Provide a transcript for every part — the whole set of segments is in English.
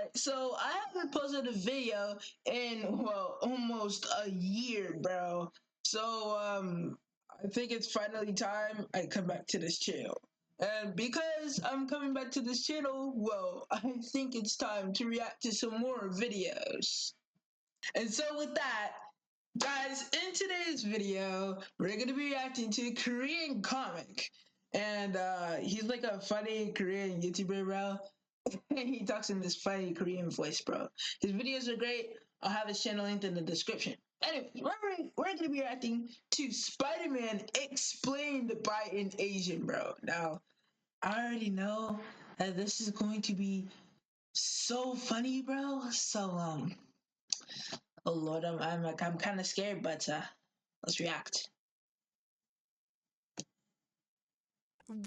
Alright, so I haven't posted a video in well almost a year, bro. So I think it's finally time I come back to this channel. And because I'm coming back to this channel, well, I think it's time to react to some more videos. And so with that, guys, in today's video, we're gonna be reacting to a Korean comic. And he's like a funny Korean YouTuber, bro. He talks in this funny Korean voice, bro. His videos are great. I'll have his channel linked in the description. Anyway, we're going to be reacting to Spider-Man explained by an Asian, bro. Now, I already know that this is going to be so funny, bro. So, oh Lord, I'm kind of scared, but let's react.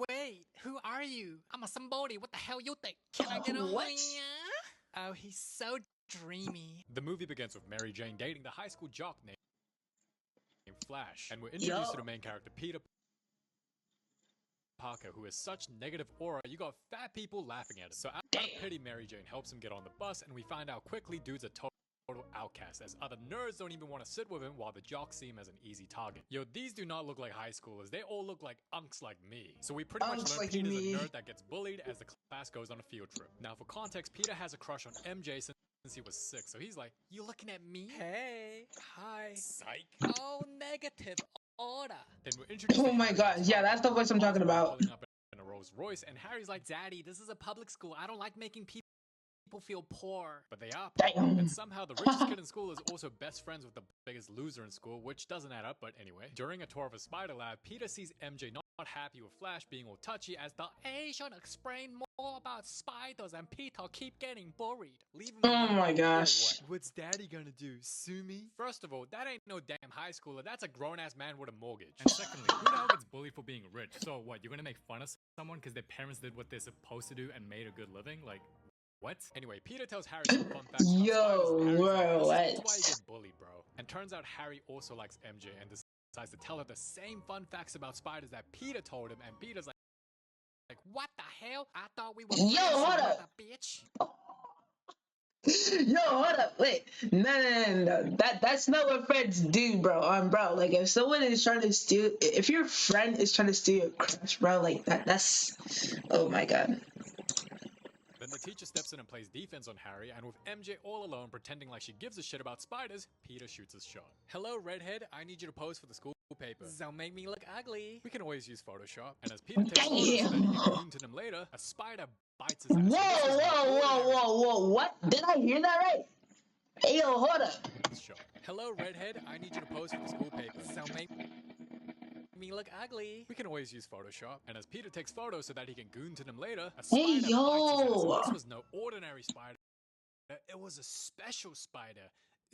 Wait, who are you? I'm a somebody. What the hell you think? Can I get a What? Oh, he's so dreamy. The movie begins with Mary Jane dating the high school jock named Flash, and we're introduced to the main character, Peter Parker, who has such negative aura, you got fat people laughing at him. So out of pity, Mary Jane helps him get on the bus, and we find out quickly dude's a total outcast, as other nerds don't even want to sit with him, while the jocks see him as an easy target. Yo, these do not look like high schoolers, they all look like unks like me. So we pretty much learn Like Peter's me. a nerd that gets bullied as the class goes on a field trip. Now for context, Peter has a crush on MJ since he was 6, so he's like, You looking at me? Hey. Hi. psych. Oh, negative order. Then we're introduced Oh to my Harry gosh, and yeah, Tom, that's the voice I'm talking Osborn about. pulling up in a Rolls Royce, and Harry's like, Daddy, this is a public school. I don't like making people feel poor. but they are. Damn. And somehow the richest kid in school is also best friends with the biggest loser in school, which doesn't add up, but anyway. During a tour of a spider lab, Peter sees MJ not happy with Flash being all touchy as the Asian explain more about spiders and Peter keep getting worried. Leave him Oh alone. my Or gosh. what? What's daddy gonna do? Sue me? First of all, that ain't no damn high schooler, that's a grown-ass man with a mortgage. And secondly, who the hell gets bullied for being rich? So what, you're gonna make fun of someone because their parents did what they're supposed to do and made a good living? Like, what? Anyway, Peter tells Harry some fun facts about Yo, spiders, and Harry's like, bro, this is what? why you get bullied, bro. And turns out Harry also likes MJ and decides to tell her the same fun facts about spiders that Peter told him, and Peter's like, What the hell? I thought we were Yo, friends, you hold up. mother bitch. Yo, hold up, wait, no. That's not what friends do, bro. Bro, like if someone is trying to steal, if your friend is trying to steal your crush, bro, like that's, oh my god. Then the teacher steps in and plays defense on Harry, and with MJ all alone pretending like she gives a shit about spiders, Peter shoots his shot. Hello, redhead, I need you to pose for the school paper. Don't make me look ugly. We can always use Photoshop. And as Peter takes photos so that he can goon to them later, a spider bites his ass. Whoa, what? Did I hear that right? Hey, yo, hold up. Shot. Hello, redhead, I need you to pose for the school paper. Don't make me look ugly. We can always use Photoshop. And as Peter takes photos so that he can goon to them later, a Hey, spider bites his yo. ass. This was no ordinary spider. It was a special spider.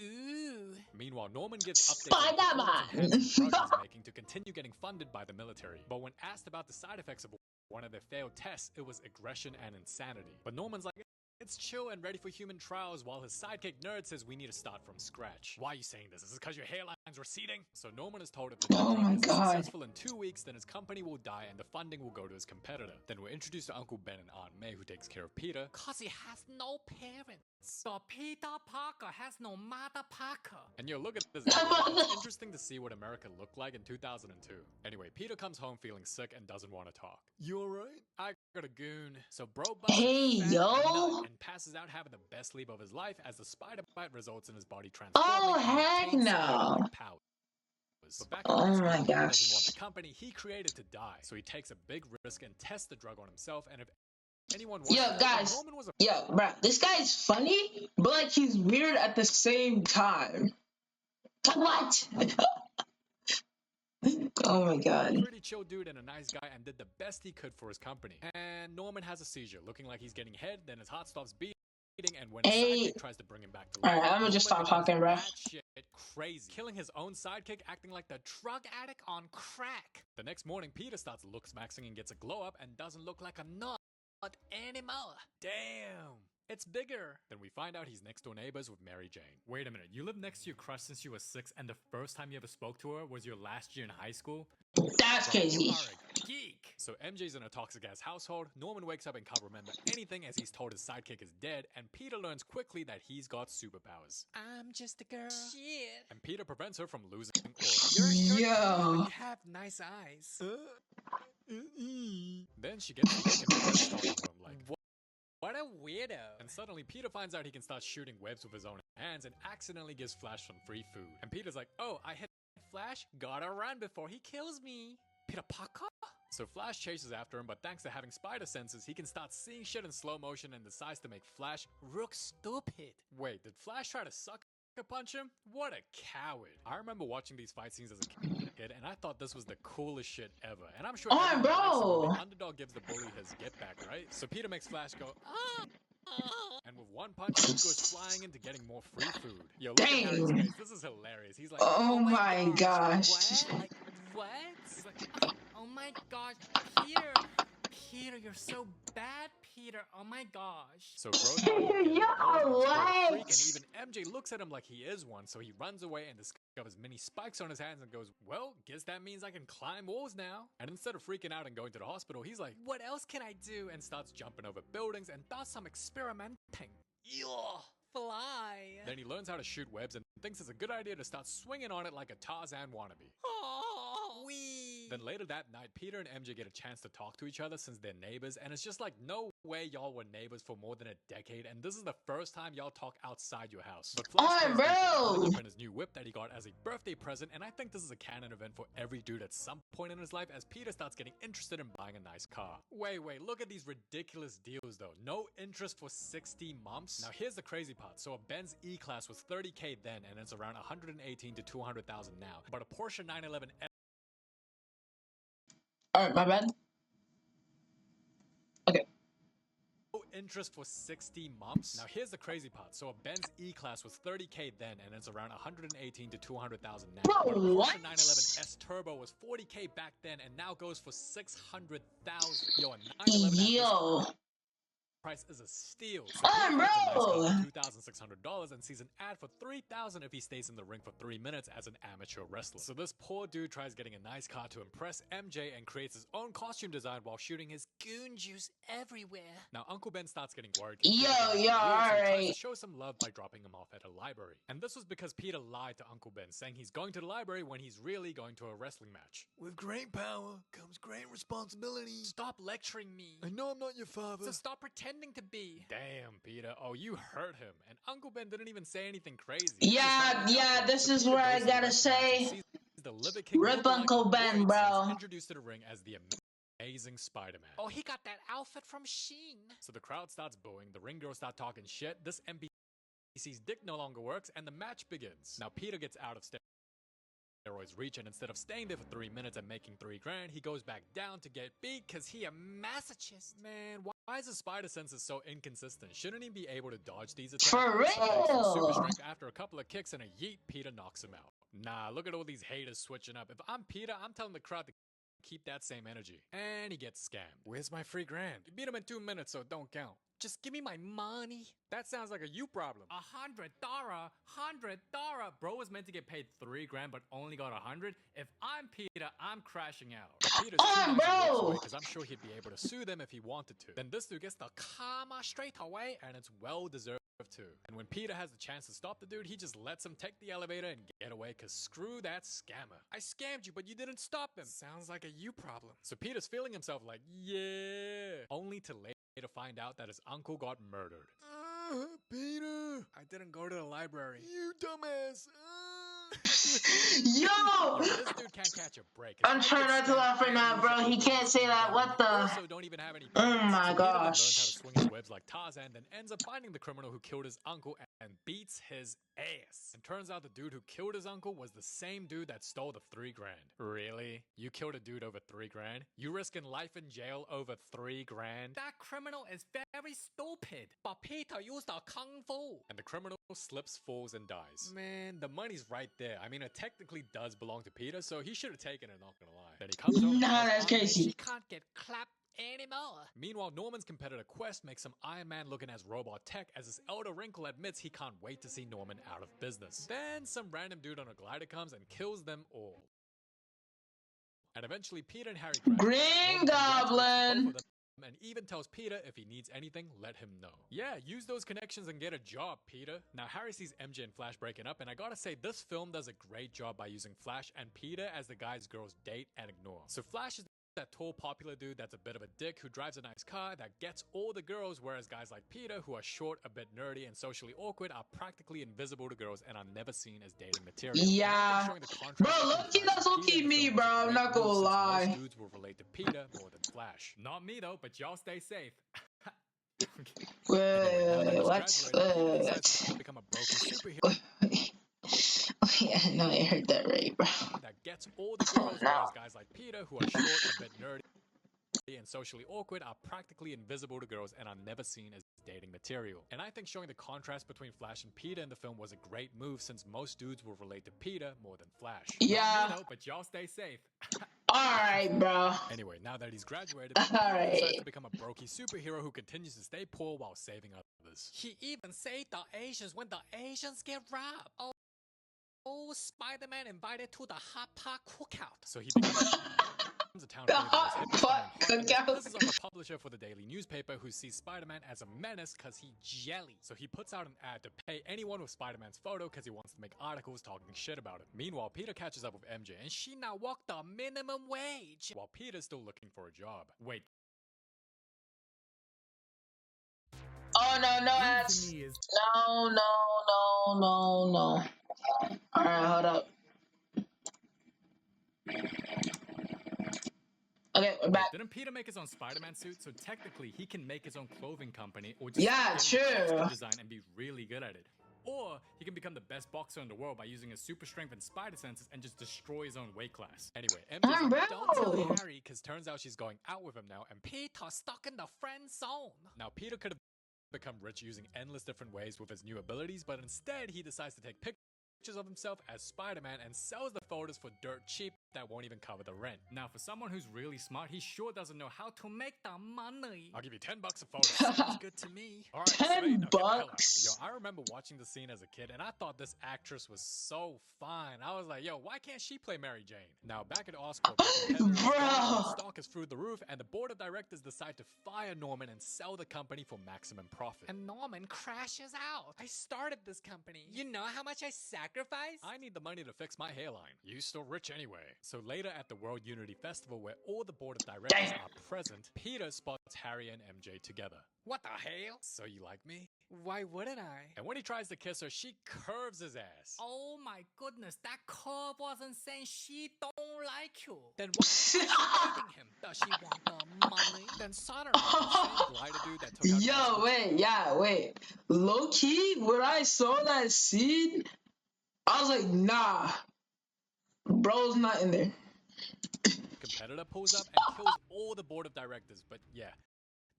Ooh. Meanwhile, Norman gives updates on the Spider-Man. handsome drugs he's making to continue getting funded by the military. But when asked about the side effects of one of their failed tests, it was aggression and insanity. But Norman's like, it's chill and ready for human trials, while his sidekick Nerd says we need to start from scratch. Why are you saying this? Is this because your hairline's receding? So Norman is told if the Oh drug my is God. successful in 2 weeks, then his company will die and the funding will go to his competitor. Then we're introduced to Uncle Ben and Aunt May, who takes care of Peter. Cause he has no parents. So Peter Parker has no mother Parker. And yo, look at this. It's interesting to see what America looked like in 2002. Anyway, Peter comes home feeling sick and doesn't want to talk. You alright? I got a goon. So bro busts a Hey, fat yo. nut and passes out having the best sleep of his life as the spider bite results in his body transforming Oh, and heck obtains no. Spider-like powers. But back in Oh high school, my Peter doesn't want gosh. the company he created to die. So he takes a big risk and tests the drug on himself, and if anyone wants Yo, to know, guys. Norman was a Yo, bro, this guy's funny, but like he's weird at the same time. What? Oh my god. pretty chill dude and a nice guy and did the best he could for his company. And Norman has a seizure, looking like he's getting head, then his heart stops beating, and when his Hey. sidekick tries to bring him back to life, Alright, I'm gonna just stop Norman talking, bro. becomes batshit crazy, killing his own sidekick, acting like the drug addict on crack. The next morning, Peter starts looks-maxing and gets a glow-up and doesn't look like a nut anymore. Damn. It's bigger. Then we find out he's next door neighbors with Mary Jane. Wait a minute, you lived next to your crush since you were 6 and the first time you ever spoke to her was your last year in high school? That's Bro, crazy. you are geek. So MJ's in a toxic-ass household, Norman wakes up and can't remember anything as he's told his sidekick is dead, and Peter learns quickly that he's got superpowers. I'm just a girl. Shit. And Peter prevents her from losing aura. You're so cute. Yo. You have nice eyes. Then she gets the ick and begins talking to him like, What a weirdo. and suddenly Peter finds out he can start shooting webs with his own hands and accidentally gives Flash some free food. And Peter's like, oh, I hit Flash, gotta run before he kills me. Peter Parker? So Flash chases after him, but thanks to having spider senses, he can start seeing shit in slow motion and decides to make Flash look stupid. Wait, did Flash try to sucker punch him? What a coward. I remember watching these fight scenes as a kid, and I thought this was the coolest shit ever. And I'm sure everyone likes it when the underdog gives the bully his get back, right? So Peter makes Flash go, ah! And with one punch, he goes flying into getting more free food. Yo, look at Harry's Dang. face. This is hilarious. He's like, Oh my gosh. What? Like, what? He's like, Oh my gosh, Peter. Peter, you're so bad, Peter. Oh my gosh. so Rosemary Yo, what? freak, and even MJ looks at him like he is one, so he runs away and discovers many spikes on his hands and goes, well, guess that means I can climb walls now. And instead of freaking out and going to the hospital, he's like, what else can I do? And starts jumping over buildings and does some experimenting. Ugh. Fly. Then he learns how to shoot webs and thinks it's a good idea to start swinging on it like a Tarzan wannabe. Oh, wee. Then later that night, Peter and MJ get a chance to talk to each other since they're neighbors, and it's just like, no way y'all were neighbors for more than a decade, and this is the first time y'all talk outside your house. But Flash Oh, tells bro. Peter to open his new whip that he got as a birthday present, and I think this is a canon event for every dude at some point in his life as Peter starts getting interested in buying a nice car. Wait, look at these ridiculous deals though. No interest for 60 months? Now here's the crazy part. So a Benz E-Class was $30K then, and it's around $118,000 to $200,000 now. But a Porsche 911 Alright, my bad. Okay. no interest for 60 months. Now here's the crazy part. So a Benz E-Class was $30K then, and it's around $118,000 to $200,000 now. Bro, but a Porsche what? 911 S Turbo was $40K back then, and now goes for $600,000. Yo, a 911 at this Yo. price is a steal. So Oh, Peter gets a bro. nice car for $2,600 and sees an ad for $3,000 if he stays in the ring for 3 minutes as an amateur wrestler. So this poor dude tries getting a nice car to impress MJ and creates his own costume design while shooting his goon juice everywhere. Now Uncle Ben starts getting worried. 'Cause Peter Yo, got weird, yo, so he tries to alright. show some love by dropping him off at a library. And this was because Peter lied to Uncle Ben, saying he's going to the library when he's really going to a wrestling match. With great power comes great responsibility. Stop lecturing me. I know I'm not your father. So stop pretending to be. Damn, Peter. Oh, you hurt him. And Uncle Ben didn't even say anything crazy. Yeah, this is where I gotta say, rip Uncle Ben, bro. Introduced to the ring as the amazing Spider-Man. Oh, he got that outfit from Sheen. So the crowd starts booing, the ring girls start talking shit, this NPC's dick no longer works, and the match begins. Now Peter gets out of steroids reach, and instead of staying there for 3 minutes and making $3,000, he goes back down to get beat because he a masochist. Man, why is his spider senses so inconsistent? Shouldn't he be able to dodge these attacks? For Thanks to real. super strength, after a couple of kicks and a yeet, Peter knocks him out. Nah, look at all these haters switching up. If I'm Peter, I'm telling the crowd to keep that same energy. And he gets scammed. Where's my free grand? You beat him in 2 minutes, so don't count. Just give me my money. That sounds like a you problem. $100. Bro was meant to get paid $3,000, but only got 100. If I'm Peter, I'm crashing out. Peter's too nice bro. because I'm sure he'd be able to sue them if he wanted to. Then this dude gets the karma straight away, and it's well deserved too. And when Peter has the chance to stop the dude, he just lets him take the elevator and get away, cause screw that scammer. I scammed you, but you didn't stop him. Sounds like a you problem. So Peter's feeling himself like, yeah. Only to later find out that his uncle got murdered. Peter, I didn't go to the library. You dumbass. Yo! This dude can't catch a break. I'm trying not to laugh right now, bro. He can't say that. What the? Also don't even have any Oh parents. my So Peter then gosh. learns how to swing his webs like Tarzan, then ends up finding the criminal who killed his uncle and beats his ass. And turns out the dude who killed his uncle was the same dude that stole the $3,000. Really? You killed a dude over $3,000? You risking life in jail over $3,000? That criminal is very stupid. But Peter used a kung fu. And the criminal slips, falls, and dies. Man, the money's right there. I mean, it technically does belong to Peter, so he should have taken it, not gonna lie. Then he comes home and Nah, tells that's Aunt May crazy. She can't get clapped anymore. Meanwhile, Norman's competitor Quest makes some Iron Man looking as robot tech as his elder Wrinkle admits he can't wait to see Norman out of business. Then some random dude on a glider comes and kills them all. And eventually Peter and Harry graduate. Green Goblin. And even tells Peter if he needs anything, let him know. Yeah, use those connections and get a job, Peter. Now Harry sees MJ and Flash breaking up, and I gotta say, this film does a great job by using Flash and Peter as the guys girls date and ignore. So Flash is that tall, popular dude that's a bit of a dick who drives a nice car that gets all the girls, whereas guys like Peter, who are short, a bit nerdy, and socially awkward, are practically invisible to girls and are never seen as dating material. Yeah. Bro, low-key, that's low-key me, bro. I'm not gonna lie. Most dudes will relate to Peter more than Flash. Not me, though, but y'all stay safe. Let's become a broken superhero. Yeah, no, I heard that right, bro. That gets all the girls, whereas guys like Peter, who are short, a bit nerdy, and socially awkward, are practically invisible to girls and are never seen as dating material. And I think showing the contrast between Flash and Peter in the film was a great move, since most dudes will relate to Peter more than Flash. Yeah. Not me, though, but y'all stay safe. Alright, bro. Anyway, now that he's graduated, Peter decides to become a brokey superhero who continues to stay poor while saving others. He even saved the Asians when the Asians get robbed. Oh, Spider-Man invited to the hot pot cookout. So he becomes a town cookout. This is on the publisher for the daily newspaper, who sees Spider-Man as a menace because he jelly. So he puts out an ad to pay anyone with Spider-Man's photo because he wants to make articles talking shit about him. Meanwhile, Peter catches up with MJ, and she now walked the minimum wage while Peter's still looking for a job. Wait. Oh, no, that's... No. Alright, hold up. Okay, we're back. Didn't Peter make his own Spider-Man suit? So technically, he can make his own clothing company, or just true. Design and be really good at it. Or he can become the best boxer in the world by using his super strength and spider senses and just destroy his own weight class. Anyway, MJ's like, don't tell Harry, because turns out she's going out with him now, and Peter's stuck in the friend zone. Now Peter could have become rich using endless different ways with his new abilities, but instead he decides to take pictures of himself as Spider-Man and sells the photos for dirt cheap that won't even cover the rent. Now, for someone who's really smart, he sure doesn't know how to make the money. I'll give you $10 a photo. Sounds good to me. All right, $10. Yo, I remember watching the scene as a kid, and I thought this actress was so fine. I was like, yo, why can't she play Mary Jane? Now, back at Oscorp, the stock is through the roof, and the board of directors decide to fire Norman and sell the company for maximum profit. And Norman crashes out. I started this company. You know how much I sacrificed? I need the money to fix my hairline. You still rich anyway. So later at the World Unity Festival, where all the board of directors are present, Peter spots Harry and MJ together. What the hell? So you like me? Why wouldn't I? And when he tries to kiss her, she curves his ass. Oh my goodness, that curve wasn't saying she don't like you. Then why is she dating him? Does she want the money? Then suddenly, the same glider dude that took out wait. Low key, when I saw that scene, I was like, nah. Bro's not in there. Competitor pulls up and kills all the board of directors, but yeah.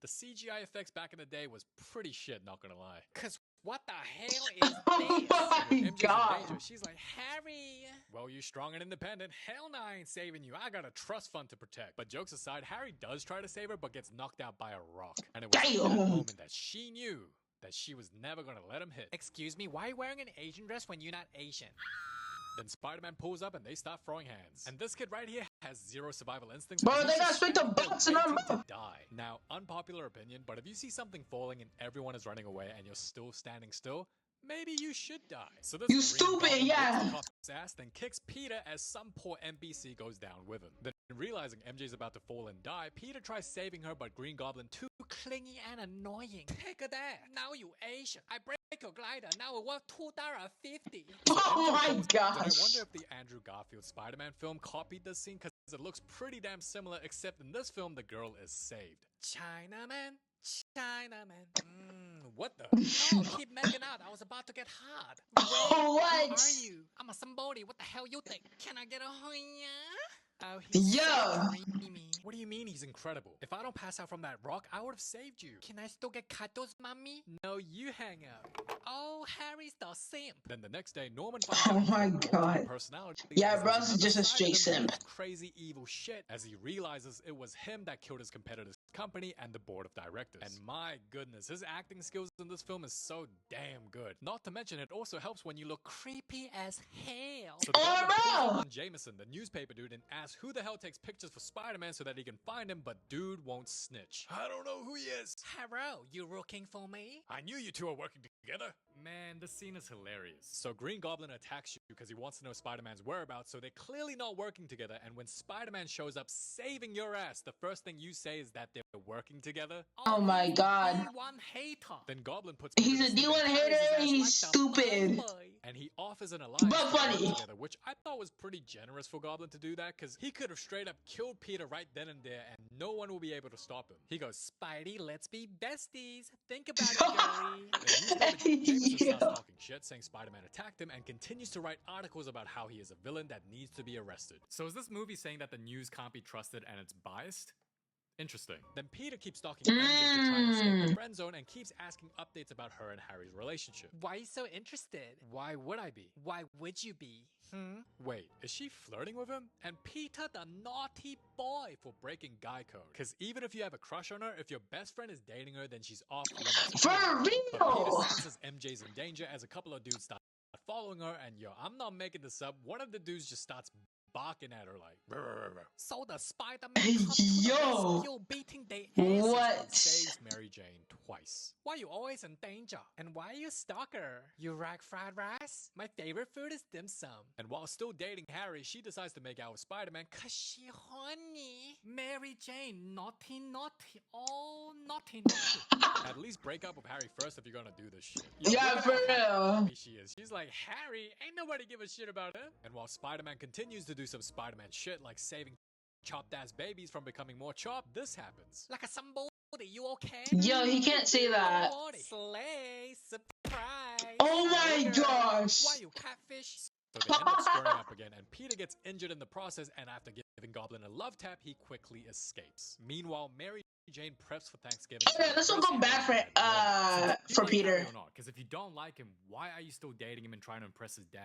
The CGI effects back in the day was pretty shit, not gonna lie. Cause what the hell is this? Oh my god. Danger, she's like, Harry! Well, you strong and independent. Hell no, I ain't saving you. I got a trust fund to protect. But jokes aside, Harry does try to save her, but gets knocked out by a rock. And it was at that moment that she knew that she was never gonna let him hit. Excuse me, why are you wearing an Asian dress when you're not Asian? Then Spider-Man pulls up and they start throwing hands. And this kid right here has zero survival instincts. Bro, they got straight to butts and I'm to die. Now, unpopular opinion, but if you see something falling and everyone is running away and you're still standing still, maybe you should die. So this you stupid, yeah. Ass, then kicks Peter as some poor NPC goes down with him. Then realizing MJ's about to fall and die, Peter tries saving her, but Green Goblin too clingy and annoying. Take that. Now you Asian. I break your glider. Now it worth $2.50. Oh my gosh. I wonder if the Andrew Garfield Spider-Man film copied this scene, because it looks pretty damn similar, except in this film the girl is saved. Chinaman. What the? No, keep making out. I was about to get hard. What? Who are you? I'm a somebody. What the hell you think? Can I get a hoya? Oh, he's so dreamy. What do you mean he's incredible? If I don't pass out from that rock, I would have saved you. Can I still get cuddles, mommy? No, you hang up. Oh, Harry's the simp. Then the next day, Norman finds out my god. Personality. Yeah, bro, this is just a straight simp. Crazy evil shit as he realizes it was him that killed his competitor's company and the board of directors. And my goodness, his acting skills in this film is so damn good. Not to mention, it also helps when you look creepy as hell. So the Goblin pulls up on Jameson, the newspaper dude, and asks who the hell takes pictures for Spider-Man so that he can find him, but dude won't snitch. I don't know who he is. Hello, you looking for me? I knew you two are working together. Man, this scene is hilarious. So Green Goblin attacks you because he wants to know Spider-Man's whereabouts, so they're clearly not working together, and when Spider-Man shows up saving your ass, the first thing you say is that they're working together. Oh my god. D1 hater. Then Goblin puts He's a D1 hater and he's stupid. and he offers an alliance But to funny. work together, which I thought was pretty generous for Goblin to do that, because he could have straight up killed Peter right then and there, and no one will be able to stop him. He goes, Spidey, let's be besties. Think about it, girlie. Then Jameson starts talking shit, saying Spider-Man attacked him, and continues to write articles about how he is a villain that needs to be arrested. So is this movie saying that the news can't be trusted and it's biased? Interesting. Then Peter keeps stalking MJ to try and escape the friend zone and keeps asking updates about her and Harry's relationship. Why are you so interested? Why would I be? Why would you be? Wait, is she flirting with him? And Peter the naughty boy for breaking guy code. Cause even if you have a crush on her, if your best friend is dating her, then she's off limits. For But Peter real. senses MJ's in danger as a couple of dudes start following her, and yo, I'm not making this up. One of the dudes just starts barking at her like, "Rrr, rrr, rrr." So the Spider-Man come to the Yo. rescue, beating their asses. What? Saves Mary Jane twice. Why you always in danger? And why are you a stalker? You like fried rice? My favorite food is dim sum. And while still dating Harry, she decides to make out with Spider-Man. Cause she horny. Mary Jane, naughty, naughty, oh naughty, naughty. At least break up with Harry first if you're gonna do this shit. Yeah, look at for how real. happy she is. She's like, Harry, ain't nobody give a shit about him. And while Spider-Man continues to do some Spider-Man shit like saving chopped ass babies from becoming more chopped, this happens. Like a somebody, you okay? Yo, he can't say that. Slay, surprise. Oh my Nigger. gosh. Why you catfish? So they end up squaring up again, and Peter gets injured in the process, and after giving Goblin a love tap, he quickly escapes. Meanwhile, Mary Jane preps for Thanksgiving. Okay, this will go bad for Peter. Because if you don't like him, why are you still dating him and trying to impress his dad?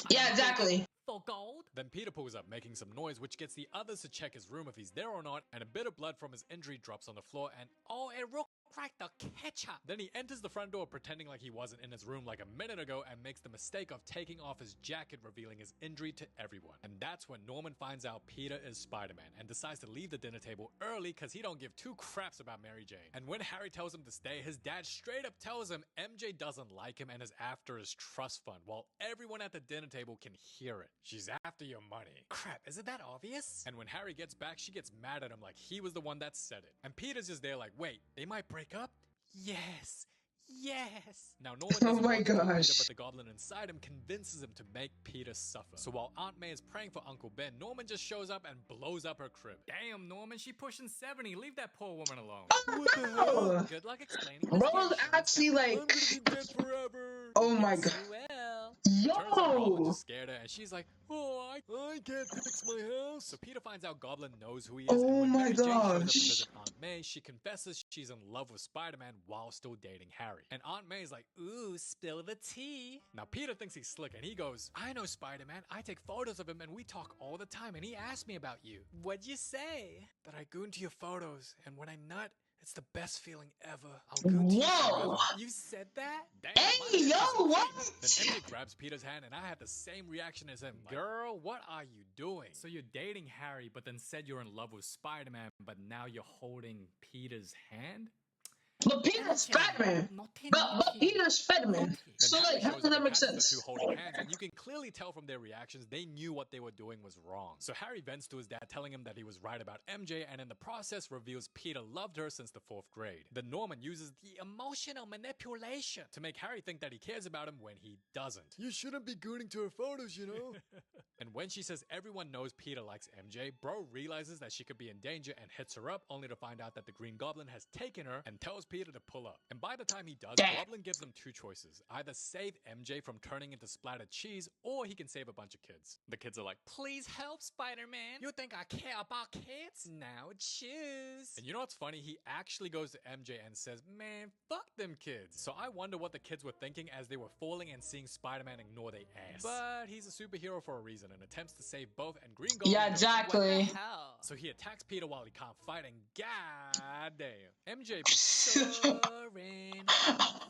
Yeah, exactly. For gold? Then Peter pulls up, making some noise, which gets the others to check his room if he's there or not, and a bit of blood from his injury drops on the floor, and Oh, it looked like the ketchup. then he enters the front door pretending like he wasn't in his room like a minute ago and makes the mistake of taking off his jacket, revealing his injury to everyone. And that's when Norman finds out Peter is Spider-Man and decides to leave the dinner table early because he don't give two craps about Mary Jane. And when Harry tells him to stay, his dad straight up tells him MJ doesn't like him and is after his trust fund, while everyone at the dinner table can hear it. She's after your money. Crap, isn't that obvious? And when Harry gets back, she gets mad at him like he was the one that said it. And Peter's just there like, wait, they might break up? Yes. Yes. Now Norman Oh doesn't my want to kill gosh. Peter, but the goblin inside him convinces him to make Peter suffer. So while Aunt May is praying for Uncle Ben, Norman just shows up and blows up her crib. Damn, Norman, she pushing 70. Leave that poor woman alone. What the hell? Good luck explaining. Bro's actually I'm like, gonna be dead forever. oh my god. Well. Turns out Goblin Yo. just scared her, and she's like, oh, I can't fix my house. So Peter finds out Goblin knows who he is, Oh and when my Mary Jane shows up to gosh. visit Aunt May, she confesses she's in love with Spider-Man while still dating Harry. And Aunt May's like, Ooh, spill the tea. now Peter thinks he's slick, and he goes, I know Spider-Man, I take photos of him, and we talk all the time, and he asked me about you. What'd you say? That I goon to your photos, and when I nut, it's the best feeling ever. I'll goon to you Whoa. forever. You said that? Damn, Hey, my man yo, is a what? creep. Then MJ grabs Peter's hand, and I had the same reaction as him. Like, girl, what are you doing? So you're dating Harry, but then said you're in love with Spider-Man, but now you're holding Peter's hand? But Peter's Spider-Man. Naughty, But naughty. Peter's Spider-Man. Naughty. So Then Harry like, how shows does up that and make catches the sense? two holding hands, and you can clearly tell from their reactions they knew what they were doing was wrong. So Harry vents to his dad, telling him that he was right about MJ, and in the process reveals Peter loved her since the 4th grade. Then Norman uses the Emotional manipulation. to make Harry think that he cares about him when he doesn't. You shouldn't be gooning to her photos, you know? And when she says everyone knows Peter likes MJ, Bro realizes that she could be in danger and hits her up, only to find out that the Green Goblin has taken her and tells tells Peter to pull up. And by the time he does, Damn. Goblin gives him two choices. Either save MJ from turning into splattered cheese, or he can save a bunch of kids. The kids are like, Please help, Spider-Man. You think I care about kids? Now choose. and you know what's funny? He actually goes to MJ and says, man, fuck them kids. So I wonder what the kids were thinking as they were falling and seeing Spider-Man ignore their ass. But he's a superhero for a reason and attempts to save both, and Green Goblin Yeah, knows. exactly. Hell. So he attacks Peter while he can't fight, and goddamn, MJ be soaring,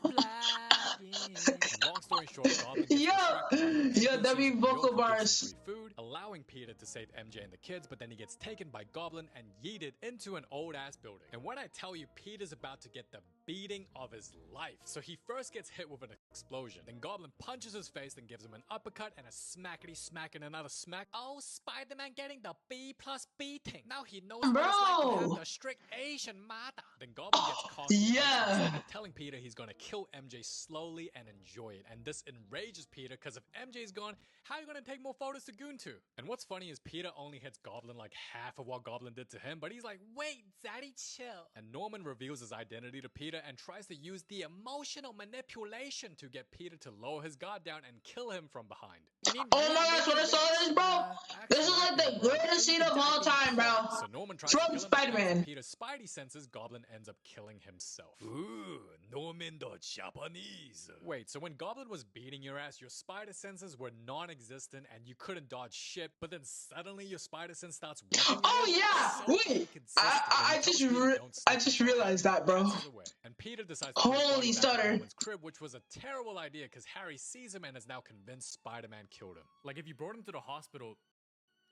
flying. And long story short, Goblin gets Yo, distracted by the yo, that be NPCs in New York vocal who gives him bars. free food, allowing Peter to save MJ and the kids, but then he gets taken by Goblin and yeeted into an old-ass building. And when I tell you, Peter's about to get the beating of his life. So he first gets hit with an explosion, then Goblin punches his face, then gives him an uppercut and a smackety smack and another smack. Oh, Spider-Man getting the B+ beating. Now he knows what it's like to Bro. have the strict Asian mother. Then Goblin gets caught in the Yeah. instead of telling Peter he's gonna kill MJ slowly and enjoy it. And this enrages Peter, because if MJ's gone, how are you gonna take more photos to goon to? And what's funny is Peter only hits Goblin like half of what Goblin did to him, but he's like, Wait, Zaddy, chill. and Norman reveals his identity to Peter and tries to use the emotional manipulation to get Peter to lower his guard down and kill him from behind. Oh my gosh, when I saw this, bro, this is like the greatest scene of all time, bro. So Norman tries to From kill him, but thanks to Spider-Man. Peter's spidey senses, Goblin ends up killing himself. Ooh, Norman the Japanese. Wait, so when Goblin was beating your ass, your spider senses were non-existent and you couldn't dodge shit, but then suddenly your spider sense starts working Oh again? yeah, So wait, inconsistent. I And he just tells Peter, re- "Don't I sleep just until realized Harry that, bro. passes away." And Peter decides to put his Holy body back stutter. in Norman's crib, which was a terrible idea because Harry sees him and is now convinced Spider-Man killed him. Like, if you brought him to the hospital,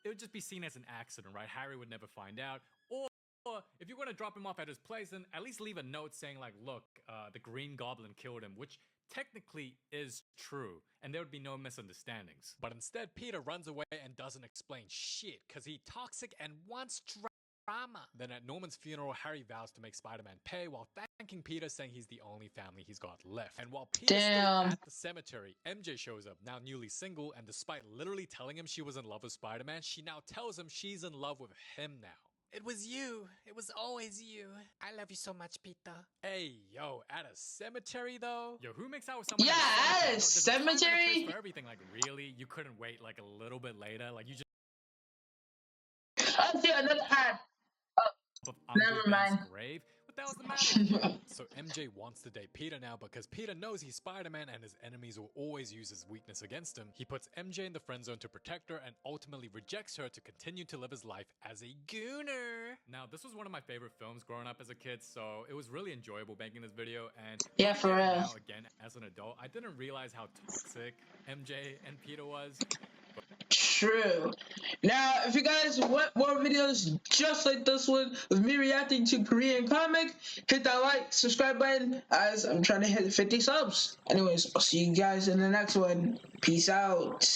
it would just be seen as an accident, right? Harry would never find out. Or if you're going to drop him off at his place, then at least leave a note saying, like, look, the Green Goblin killed him, which technically is true, and there would be no misunderstandings. But instead, Peter runs away and doesn't explain shit because he's toxic and wants drama. Then at Norman's funeral, Harry vows to make Spider-Man pay while thanking Peter, saying he's the only family he's got left. And while Peter's still Damn. at the cemetery, MJ shows up, now newly single, and despite literally telling him she was in love with Spider-Man, she now tells him she's in love with him now. It was you. It was always you. I love you so much, Peter. Hey, yo, at a cemetery though? Yo, who makes out with someone Yeah, at at a a cemetery? No, there's a time and a place cemetery? for everything. Like, really? You couldn't wait, like, a little bit later? Like, you just I see another ad. of Never Uncle mind. Ben's grave? What the hell's the matter with you? So MJ wants to date Peter now because Peter knows he's Spider-Man and his enemies will always use his weakness against him. He puts MJ in the friend zone to protect her and ultimately rejects her to continue to live his life as a gooner. Now, this was one of my favorite films growing up as a kid, so it was really enjoyable making this video. And Yeah, looking for at it real. now again as an adult, I didn't realize how toxic MJ and Peter was. True. Now, if you guys want more videos just like this one with me reacting to Korean comic, hit that like, subscribe button as I'm trying to hit 50 subs. Anyways, I'll see you guys in the next one. Peace out.